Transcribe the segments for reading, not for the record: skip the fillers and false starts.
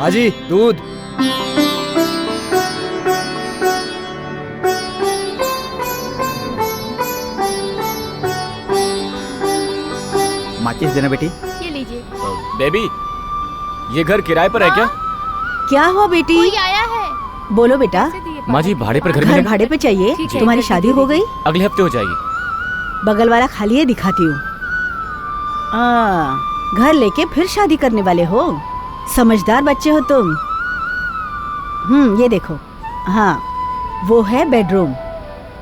हाँ जी, दूध। माचिस देना बेटी। ये लीजिए। बेबी, ये घर किराए पर है क्या? क्या हुआ बेटी? कोई आया है। बोलो बेटा। माँ जी, भाड़े पर घर घर मिलेगा? भाड़े पे चाहिए। तुम्हारी शादी हो गई? अगले हफ्ते हो जाएगी। बगल वाला खाली है, दिखाती हूँ। घर लेके फिर शादी करने वाले हो? समझदार बच्चे हो तुम। ये देखो। हाँ, वो है बेडरूम,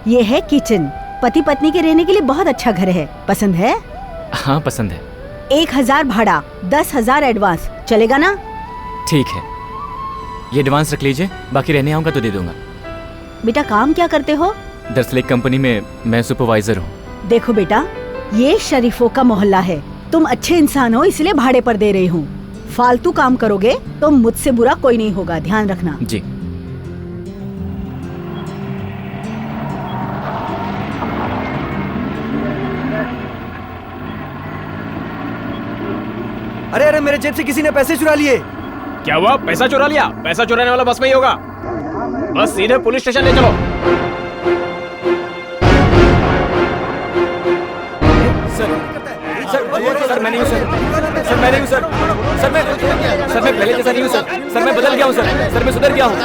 ये है किचन। पति पत्नी के रहने के लिए बहुत अच्छा घर है। पसंद है? हाँ पसंद है। 1000 भाड़ा, 10,000 एडवांस, चलेगा ना? ठीक है, ये एडवांस रख लीजिए, बाकी रहने आऊंगा तो दे दूंगा। बेटा काम क्या करते हो? दरअसल एक कंपनी में मैं सुपरवाइजर हूँ। देखो बेटा, ये शरीफों का मोहल्ला है। तुम अच्छे इंसान हो इसलिए भाड़े पर दे रही हूँ। फालतू काम करोगे तो मुझसे बुरा कोई नहीं होगा, ध्यान रखना। जी। अरे अरे, मेरे जेब से किसी ने पैसे चुरा लिए। क्या हुआ? पैसा चुरा लिया? पैसा चुराने वाला बस में ही होगा। बस सीधे पुलिस स्टेशन ले चलो। सर मैं नहीं हूँ सर मैं नहीं हूँ सर मैं पहले जैसा नहीं हूँ सर मैं बदल गया हूँ सर मैं सुधर गया हूँ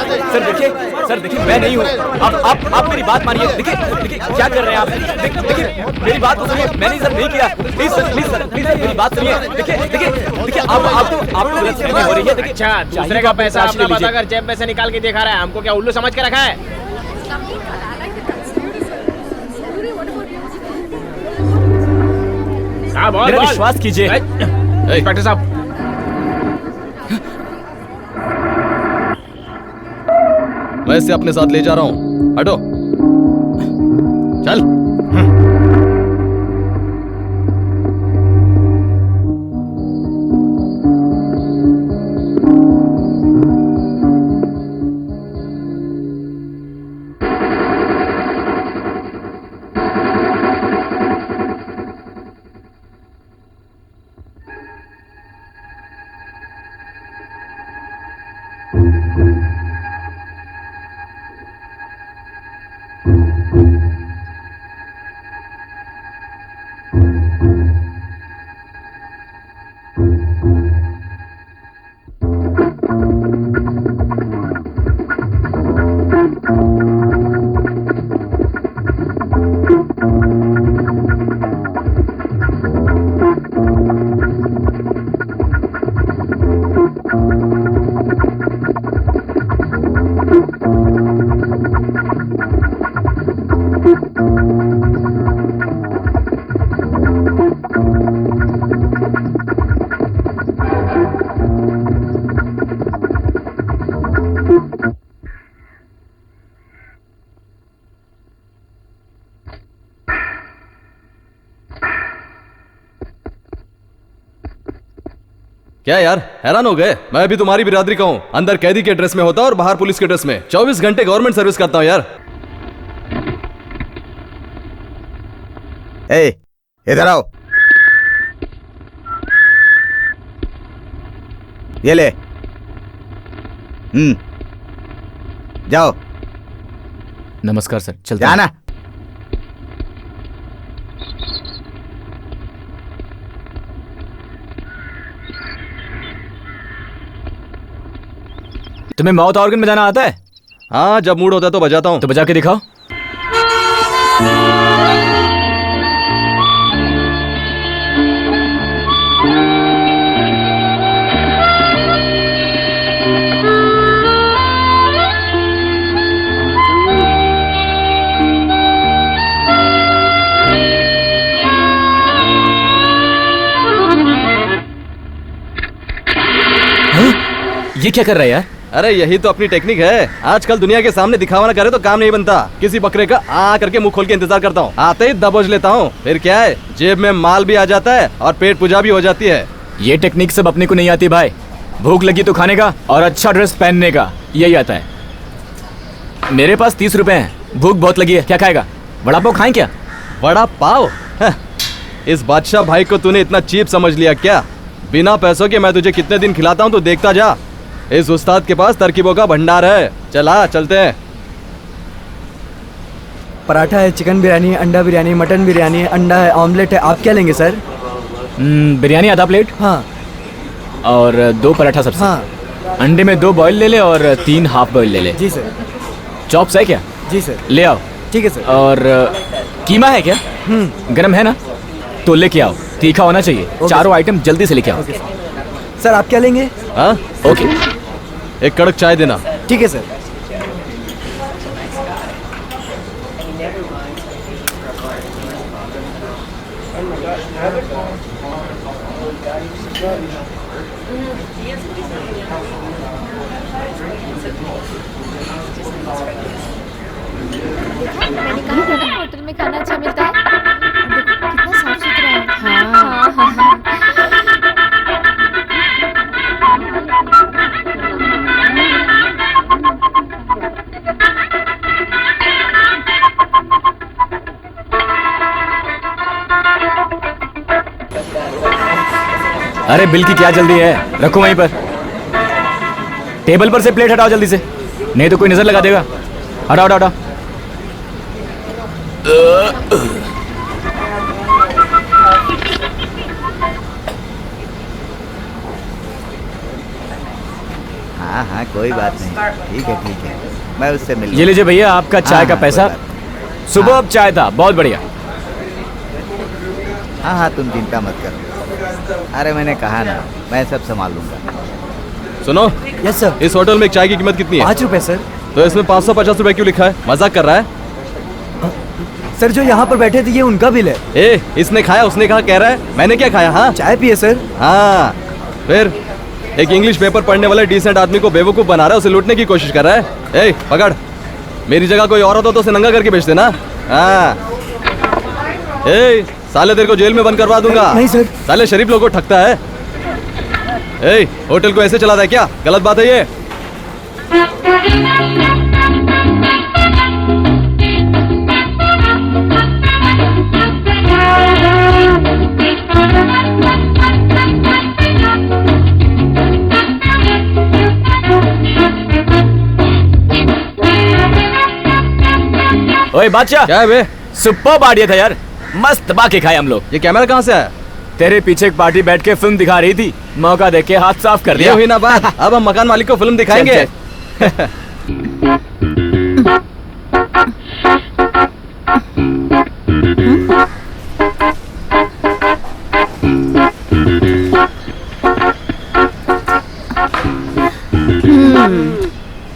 सर देखिए मैं नहीं हूँ। आप मेरी बात मानिए। देखिए क्या कर रहे हैं आप? देखिए मेरी बात तो सुनिए। मैंने सर नहीं किया। प्लीज सर मेरी बात सुनिए। देखिए आप गलत फहमी हो रही है। देखिए अच्छा, दूसरे का पैसा अपना बताकर जेब में से निकाल के दिखा रहा है। हमको क्या उल्लू समझ के रखा है? मेरा विश्वास कीजिए। इंस्पेक्टर साहब, मैं इसे अपने साथ ले जा रहा हूँ। हटो, चल। क्या यार, हैरान हो गए? मैं भी तुम्हारी बिरादरी का हूं। अंदर कैदी के ड्रेस में होता और बाहर पुलिस के ड्रेस में। 24 घंटे गवर्नमेंट सर्विस करता हूं यार। ए, इधर आओ। ये ले। जाओ। नमस्कार सर, चलते जाना। तुम्हें माउथ ऑर्गन बजाना आता है? हाँ, जब मूड होता है तो बजाता हूँ। तो बजा के दिखाओ। ये क्या कर रहा है यार? अरे यही तो अपनी टेक्निक है। आजकल दुनिया के सामने दिखावा ना करे तो काम नहीं बनता। किसी बकरे का आ करके मुंह खोल के इंतजार करता हूँ, आते ही दबोच लेता हूँ। फिर क्या है, जेब में माल भी आ जाता है और पेट पूजा भी हो जाती है। ये टेक्निक सब अपने को नहीं आती भाई। भूख लगी तो खाने का और अच्छा ड्रेस पहनने का, यही आता है। मेरे पास 30 रुपए हैं, भूख बहुत लगी है। क्या खाएगा? वड़ा पाव खाएं क्या? वड़ा पाव? इस बादशाह भाई को तूने इतना चीप समझ लिया क्या? बिना पैसों के मैं तुझे कितने दिन खिलाता हूँ तो देखता जा। इस उस्ताद के पास तरकीबों का भंडार है। चला चलते हैं। पराठा है, चिकन बिरयानी, अंडा बिरयानी, मटन बिरयानी, अंडा है, ऑमलेट है। आप क्या लेंगे सर? बिरयानी आधा प्लेट हाँ और 2 पराठा सब्जी। हाँ अंडे में 2 बॉयल ले ले और 3 हाफ बॉयल ले ले। जी सर। चॉप्स है क्या? जी सर। ले आओ। ठीक है सर। और कीमा है क्या? गरम है ना? तो लेके आओ, तीखा होना चाहिए। चारों आइटम जल्दी से लेके आओ। सर आप क्या लेंगे? हाँ ओके। एक कड़क चाय देना। ठीक है सर। मैंने कहा था ना होटल में खाना अच्छा मिलता है। देखो कितना साफ सुथरा है। हाँ हाँ हाँ। अरे बिल की क्या जल्दी है, रखो वहीं पर। टेबल पर से प्लेट हटाओ जल्दी से, नहीं तो कोई नजर लगा देगा। हटाओ हटाओ हटाओ। हाँ हाँ कोई बात नहीं, ठीक है, मैं उससे मिल ये लीजिए भैया आपका चाय का हाँ, पैसा। कोई बात सुबह अब चाय था, बहुत बढ़िया। हाँ हाँ तुम चिंता मत करो। अरे मैंने कहा ना, मैं सब संभाल लूंगा। सुनो, यस सर। इस होटल में एक चाय की कीमत कितनी है? 5 रुपए सर। तो इसमें 550 रुपए क्यों लिखा है? मजाक कर रहा है? सर जो यहाँ पर बैठे थे ये उनका बिल है। ए, इसने खाया उसने कहा कह रहा है मैंने क्या खाया? हाँ चाय पिए सर। हाँ, फिर एक इंग्लिश पेपर पढ़ने वाले डिसेंट आदमी को बेवकूफ बना रहा है, उसे लूटने की कोशिश कर रहा है। ए, पकड़। मेरी जगह कोई और होता तो उसे नंगा करके बेच देना। हाँ। ए, साले तेरे को जेल में बंद करवा दूंगा। नहीं सर। साले शरीफ लोगों को ठगता है। ए, होटल को ऐसे चलाता है क्या? गलत बात है ये। ओए बादशाह, क्या है बे? सुपर आइडिया था यार, मस्त बाकी खाए हम लोग। ये कैमरा कहाँ से आया? तेरे पीछे एक पार्टी बैठ के फिल्म दिखा रही थी, मौका देख के हाथ साफ कर ये दिया। हुई ना बात। अब हम मकान मालिक को फिल्म दिखाएंगे।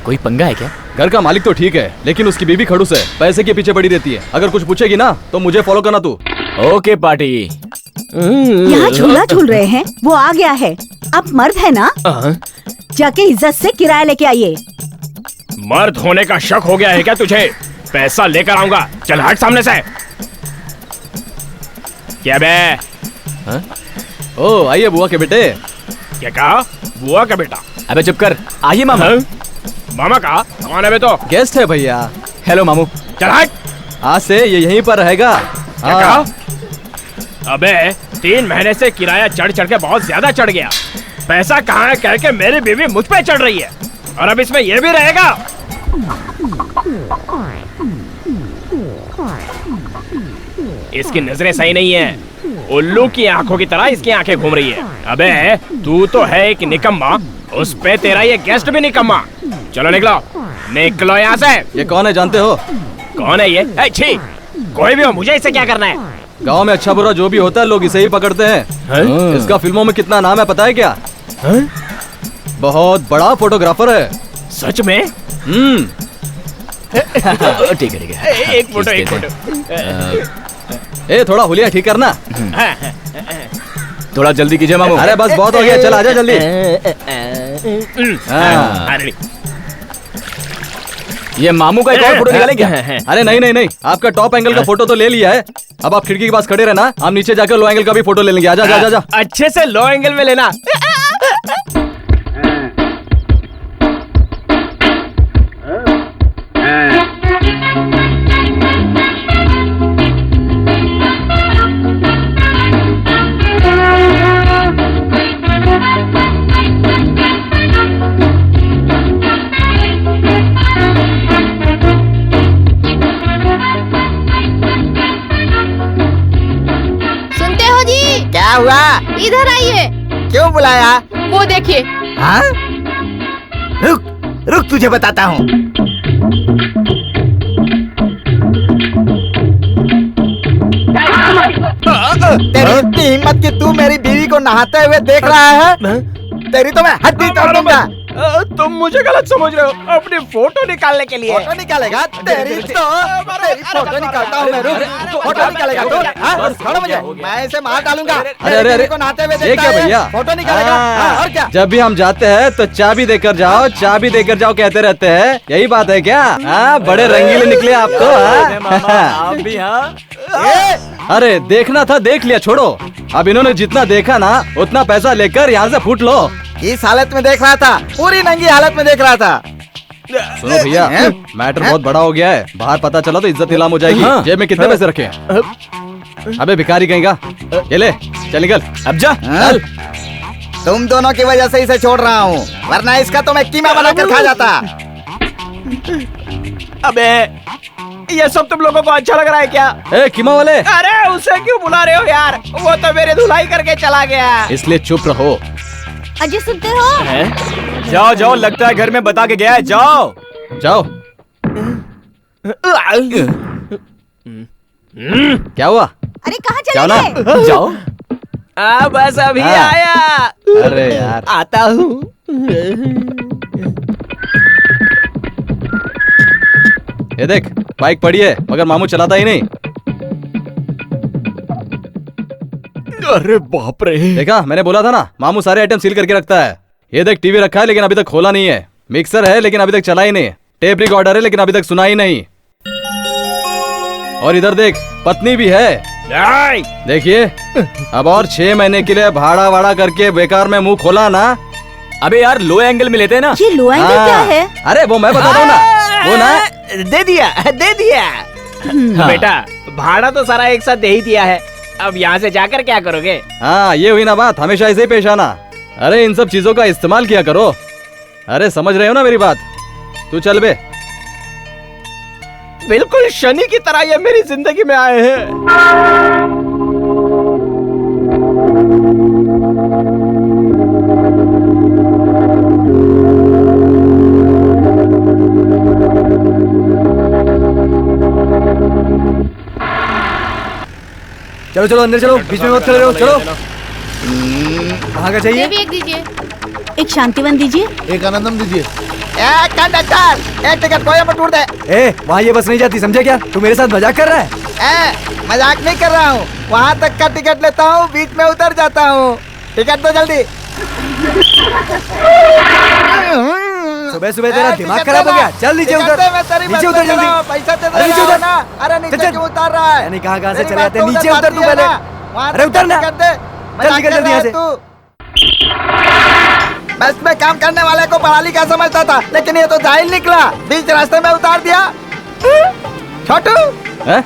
कोई पंगा है क्या? घर का मालिक तो ठीक है, लेकिन उसकी बीवी खड़ूस है, पैसे के पीछे पड़ी रहती है। अगर कुछ पूछेगी ना तो मुझे फॉलो करना तू। Okay party. यहाँ झूला झूल रहे हैं, वो आ गया है। आप मर्द है ना? जाके इज्जत से किराया लेके आइए। मर्द होने का शक हो गया है क्या तुझे? पैसा लेकर आऊंगा, चल हट सामने से। क्या बे? ओ आइए बुआ के बेटे। क्या कहा? बुआ का बेटा? अबे चुप कर। आइए मामा। हाँ? मामा का कौन है बे? तो गेस्ट है भैया। हेलो मामू। चल हट। आज से ये यहीं पर रहेगा। क्या कहा? अबे 3 महीने से किराया चढ़ चढ़ के बहुत ज्यादा चढ़ गया। पैसा कहाँ है कह के मेरी बीवी मुझ पे चढ़ रही है, और अब इसमें ये भी रहेगा। इसकी नजरें सही नहीं है, उल्लू की आंखों की तरह इसकी आंखें घूम रही है। अबे तू तो है एक निकम्मा, उस पे तेरा ये गेस्ट भी निकम्मा। चलो निकलो, निकलो यहाँ से। ये कौन है जानते हो? कौन है ये? छी, कोई भी हो, मुझे इससे क्या करना है? गांव में अच्छा बुरा जो भी होता है लोग इसे ही पकड़ते हैं। इसका फिल्मों में कितना नाम है पता है क्या? बहुत बड़ा फोटोग्राफर है। सच में? ठीक है ठीक है। एक फोटो, एक फोटो। ए थोड़ा हुलिया ठीक करना। थोड़ा जल्दी कीजिए मामू। अरे बस बहुत हो गया, चल आजा जल्दी। अरे ये मामू का एक और फोटो निकालें क्या? अरे नहीं नहीं नहीं, आपका टॉप एंगल का फोटो तो ले लिया है। अब आप खिड़की के पास खड़े रहना, हम नीचे जाकर लो एंगल का भी फोटो ले लेंगे। आजा जा जा। अच्छे से लो एंगल में लेना। क्या हुआ? इधर आइए। क्यों बुलाया? वो देखिए। हाँ? रुक रुक, तुझे बताता हूँ। तेरी इतनी हिम्मत कि तू मेरी बीवी को नहाते हुए देख रहा है? तेरी तो मैं हड्डी तोड़ दूंगा। तुम मुझे गलत समझ रहे हो, अपनी फोटो निकालने के लिए। फोटो निकालेगा? तेरी फोटो निकालता हूँ मैं। रुक, फोटो निकालेगा तू? हाँ? छोड़ो मुझे, मैं इसे मार डालूंगा। अरे बीवी को नहाते हुए ये देखता क्या है, भैया? फोटो निकालेगा? हाँ, और क्या? जब भी हम जाते हैं तो चाबी देकर जाओ, चाबी देकर जाओ कहते रहते हैं, यही बात है क्या? हाँ, बड़े रंगीले निकले आप तो। आप भी हाँ। अरे देखना था देख लिया, छोड़ो। अब इन्होंने जितना देखा ना उतना पैसा लेकर यहाँ से फूट लो। इस हालत में देख रहा था, पूरी नंगी हालत में देख रहा था। सुनो भैया, मैटर बहुत बड़ा हो गया है। बाहर पता चला तो इज्जत नीलाम हो जाएगी। जेब में कितने पैसे रखे हैं? अबे भिखारी कहीं का, ये ले, चल निकल। अब जा। हाँ? तुम दोनों की वजह से इसे छोड़ रहा हूँ, वरना इसका तो मैं कीमा बनाकर खा जाता। अबे ये सब तुम लोगों को अच्छा लग रहा है क्या? ए कीमा वाले, अरे उसे क्यों बुला रहे हो यार? वो तो मेरी धुलाई करके चला गया। इसलिए चुप रहो। अजय सुनते हो? जाओ जाओ, लगता है घर में बता के गया है। जाओ जाओ। क्या हुआ? अरे कहाँ जाओ चले ना। गए? जाओ। बस अभी हाँ। आया। अरे यार, आता हूँ। ये देख, बाइक पड़ी है मगर मामू चलाता ही नहीं। अरे बाप रे। देखा, मैंने बोला था ना, मामू सारे आइटम सील करके रखता है। ये देख, टीवी रखा है लेकिन अभी तक खोला नहीं है। मिक्सर है लेकिन अभी तक चला ही नहीं। टेप रिकॉर्डर है लेकिन अभी तक सुना ही नहीं। और इधर देख, पत्नी भी है। देखिए, अब और 6 महीने के लिए भाड़ा वाड़ा करके बेकार में मुंह खोला ना। अबे यार, लो एंगल में लेते हैं ना। ये लो एंगल क्या हाँ। है? अरे वो मैं बताता हूँ ना, वो ना। दे दिया, दे दिया। हाँ। बेटा, भाड़ा तो सारा एक साथ दे ही दिया है। अब यहाँ से जाकर क्या करोगे? हाँ, ये हुई ना बात, हमेशा ऐसे ही पेश आना। अरे इन सब चीजों का इस्तेमाल किया करो। अरे समझ रहे हो ना मेरी बात? तू चल बे। बिल्कुल शनि की तरह ये मेरी जिंदगी में आए हैं। चलो चलो अंदर चलो, बीच में मत खड़े रहो। चलो, कहाँ का ये चाहिए? भी एक दीजिए। एक शांतिवन दीजिए। एक आनंदम दीजिए। कंडक्टर, एक टिकट कोयम्बटूर दे। ए, वहाँ ये बस नहीं जाती, समझे क्या? तू मेरे साथ मजाक कर रहा है? मजाक नहीं कर रहा हूँ, वहाँ तक का टिकट लेता हूँ, बीच में उतर जाता हूँ। टिकट दो जल्दी। सुबह सुबह तेरा दिमाग खराब हो गया। चल नीचे उतर, नीचे उतर जल्दी। पैसा दे अरे नीचे उतर ना। अरे नीचे चल, क्यों उतर रहा है? यानी कहाँ से मेरी चले बात जाते तो हैं? नीचे उधर उतर तू जाती है पहले। ना। वहाँ अरे तक उतर ना। टिकट दे। चल मजाक निकल कर जल्दी रहा यहाँ है से। तू। बस में काम करने वाले को पढ़ा लिखा समझता था, लेकिन ये तो जाहिल निकला। बीच रास्ते में उतार दिया। छोटू, हैं?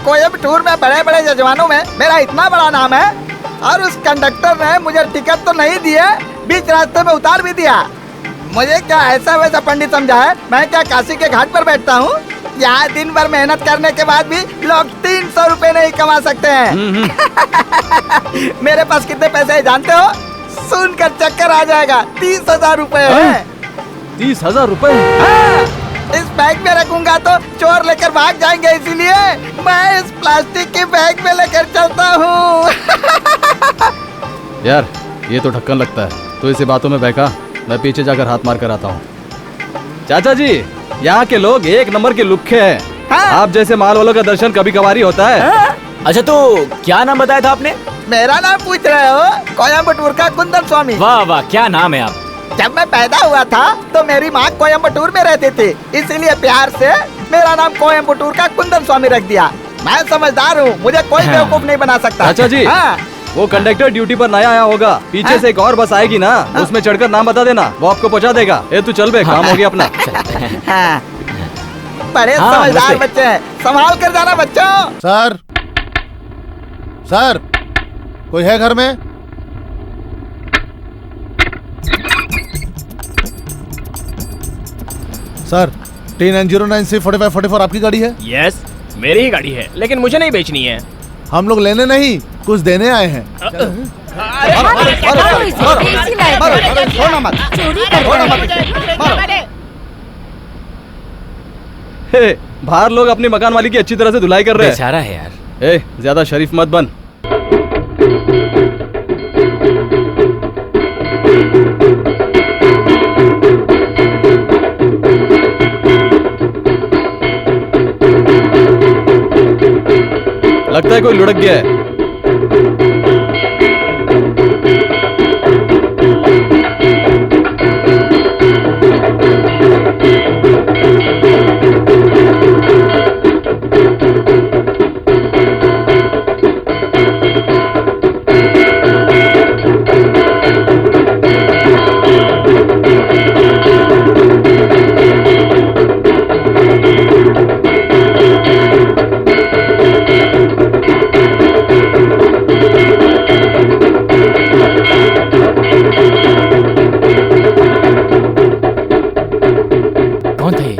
कोयम्बटूर में बड़े बड़े जजमानों में मेरा इतना बड़ा नाम है, और उस कंडक्टर ने मुझे टिकट तो नहीं दिए, बीच रास्ते में उतार भी दिया। मुझे क्या ऐसा वैसा पंडित समझा है? मैं क्या काशी के घाट पर बैठता हूँ? यहाँ दिन भर मेहनत करने के बाद भी लोग 300 रुपए नहीं कमा सकते हैं। मेरे पास कितने पैसे है जानते हो? सुनकर चक्कर आ जाएगा। 30,000 रुपए है। 30,000 रुपए? हाँ, इस बैग में रखूंगा तो चोर लेकर भाग जाएंगे, इसीलिए मैं इस प्लास्टिक के बैग में लेकर चलता हूँ। यार, ये तो ढक्कन लगता है। तो इसी बातों में बहका, मैं पीछे जाकर हाथ मार कर आता हूँ। चाचा जी, यहाँ के लोग एक नंबर के लुक्खे हैं। हाँ? आप जैसे माल वालों का दर्शन कभी कभार ही होता है। हाँ? अच्छा, तो क्या नाम बताया था आपने? मेरा नाम पूछ रहे हो? कोयम्बटूर का कुंदन स्वामी। वाह वाह, क्या नाम है आप? जब मैं पैदा हुआ था तो मेरी माँ कोयम्बटूर में रहती थी, इसीलिए प्यार से मेरा नाम कोयम्बटूर का कुंदन स्वामी रख दिया। मैं समझदार हूँ, मुझे कोई बेवकूफ नहीं बना सकता। चाचा जी, हाँ? वो कंडक्टर ड्यूटी पर नया आया होगा। पीछे से एक और बस आएगी ना, उसमें चढ़कर नाम बता देना, वो आपको पहुँचा देगा। ए तू चल बे, काम हो गया अपना। हाँ। बड़े हाँ, समझदार नमस्ते। बच्चे हैं, संभाल कर जाना बच्चों। सर, सर, कोई है घर में? सर, T909C4544 आपकी गाड़ी है? यस, मेरी ही गाड़ी है, लेकिन मुझे नहीं बेचनी है। हम लोग लेने नहीं, कुछ देने आए हैं। छोड़ना मत, छोड़ना मत, मारो। हे, बाहर लोग अपनी मकान वाली की अच्छी तरह से धुलाई कर रहे हैं। बेचारा है यार। ए, ज्यादा शरीफ मत बन। लगता है कोई लुढ़क गया है। कौन थे ये?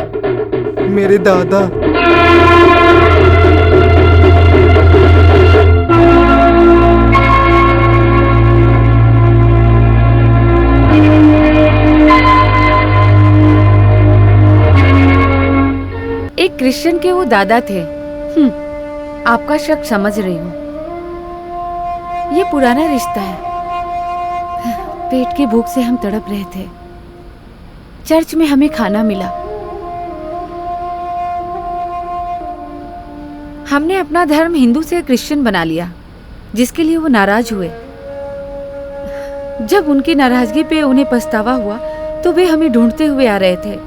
मेरे दादा। एक क्रिश्चियन के वो दादा थे। आपका शक समझ रही हूँ। ये पुराना रिश्ता है। पेट की भूख से हम तड़प रहे थे। चर्च में हमें खाना मिला। हमने अपना धर्म हिंदू से क्रिश्चियन बना लिया, जिसके लिए वो नाराज हुए। जब उनकी नाराजगी पे उन्हें पछतावा हुआ तो वे हमें ढूंढते हुए आ रहे थे।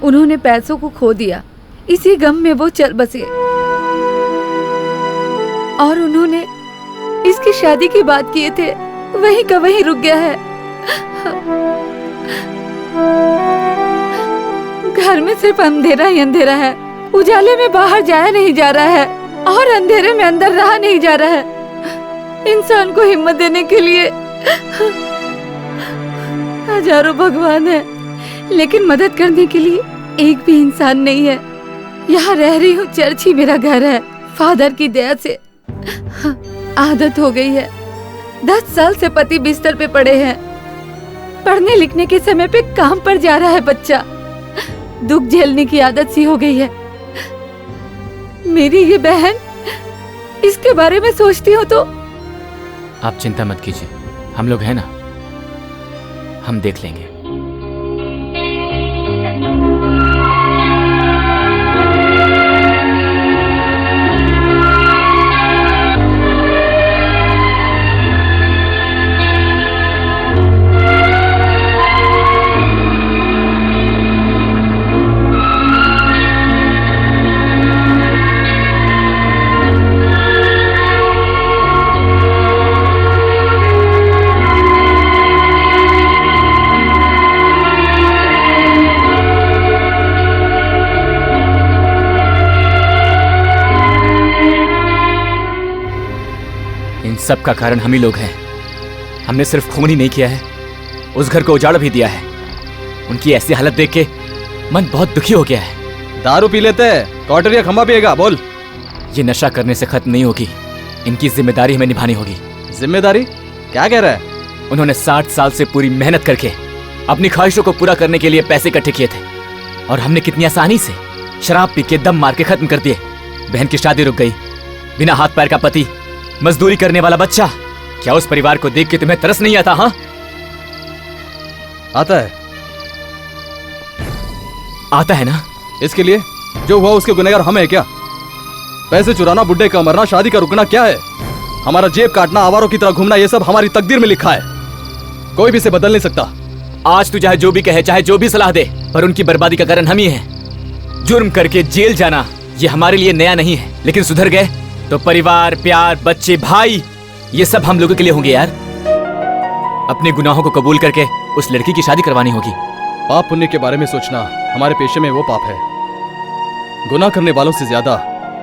उन्होंने पैसों को खो दिया। इसी गम में वो चल बसे और उन्होंने इसकी शादी की बात किए थे, वहीं का वहीं रुक गया है। घर में सिर्फ अंधेरा ही अंधेरा है। उजाले में बाहर जाया नहीं जा रहा है और अंधेरे में अंदर रहा नहीं जा रहा है। इंसान को हिम्मत देने के लिए हजारों भगवान है, लेकिन मदद करने के लिए एक भी इंसान नहीं है। यहाँ रह रही हूँ, चर्च ही मेरा घर है। फादर की दया से आदत हो गई है। 10 साल से पति बिस्तर पे पड़े हैं। पढ़ने लिखने के समय पे काम पर जा रहा है बच्चा। दुख झेलने की आदत सी हो गई है। मेरी ये बहन, इसके बारे में सोचती हूँ तो। आप चिंता मत कीजिए, हम लोग हैं ना, हम देख लेंगे। सब का कारण हम ही लोग हैं। हमने सिर्फ खून ही नहीं किया है, उस घर को उजाड़ भी दिया है। उनकी ऐसी हालत देख के मन बहुत दुखी हो गया है। दारू पी लेते हैं, क्वार्टर या खंबा पिएगा? बोल। ये नशा करने से खत्म नहीं होगी, इनकी जिम्मेदारी हमें निभानी होगी। जिम्मेदारी? क्या कह रहा है? उन्होंने 60 साल से पूरी मेहनत करके अपनी ख्वाहिशों को पूरा करने के लिए पैसे इकट्ठे किए थे, और हमने कितनी आसानी से शराब पी के दम मार के खत्म कर दिए। बहन की शादी रुक गई, बिना हाथ पैर का पति, मजदूरी करने वाला बच्चा। क्या उस परिवार को देख के तुम्हें तरस नहीं आता? हाँ, आता है। आता है ना? इसके लिए जो हुआ उसके गुनहगार हम है क्या? पैसे चुराना, बुड्ढे का मरना, शादी का रुकना क्या है? हमारा जेब काटना, आवारों की तरह घूमना, ये सब हमारी तकदीर में लिखा है। कोई भी इसे बदल नहीं सकता। आज तू चाहे जो भी कहे, चाहे जो भी सलाह दे, पर उनकी बर्बादी का कारण हम ही हैं। जुर्म करके जेल जाना ये हमारे लिए नया नहीं है, लेकिन सुधर गए तो परिवार, प्यार, बच्चे, भाई, ये सब हम लोगों के लिए होंगे यार। अपने गुनाहों को कबूल करके उस लड़की की शादी करवानी होगी। पाप पुण्य के बारे में सोचना हमारे पेशे में वो पाप है। गुनाह करने वालों से ज्यादा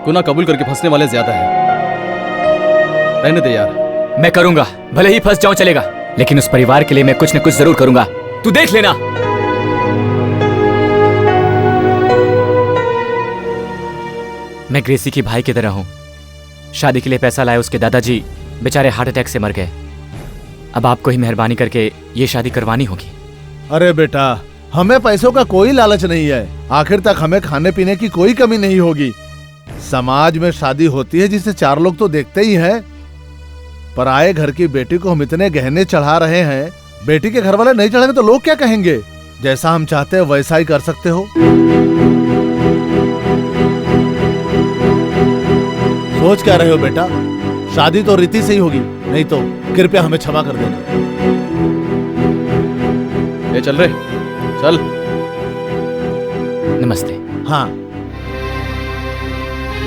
गुनाह कबूल करके फंसने वाले ज्यादा है। रहने दे यार। मैं करूंगा, भले ही फंस जाऊं चलेगा, लेकिन उस परिवार के लिए मैं कुछ न कुछ जरूर करूंगा। तू देख लेना। मैं ग्रेसी की भाई की तरह हूं। शादी के लिए पैसा लाए उसके दादाजी बेचारे हार्ट अटैक से मर गए। अब आपको ही मेहरबानी करके ये शादी करवानी होगी। अरे बेटा, हमें पैसों का कोई लालच नहीं है। आखिर तक हमें खाने पीने की कोई कमी नहीं होगी। समाज में शादी होती है जिसे 4 लोग तो देखते ही हैं। पर आए घर की बेटी को हम इतने गहने चढ़ा रहे हैं, बेटी के घर वाले नहीं चढ़ेंगे तो लोग क्या कहेंगे? जैसा हम चाहते हैं वैसा ही कर सकते हो। सोच क्या रहे हो बेटा? शादी तो रीति से ही होगी, नहीं तो कृपया हमें क्षमा कर देना। ये चल रहे, चल। नमस्ते। हाँ,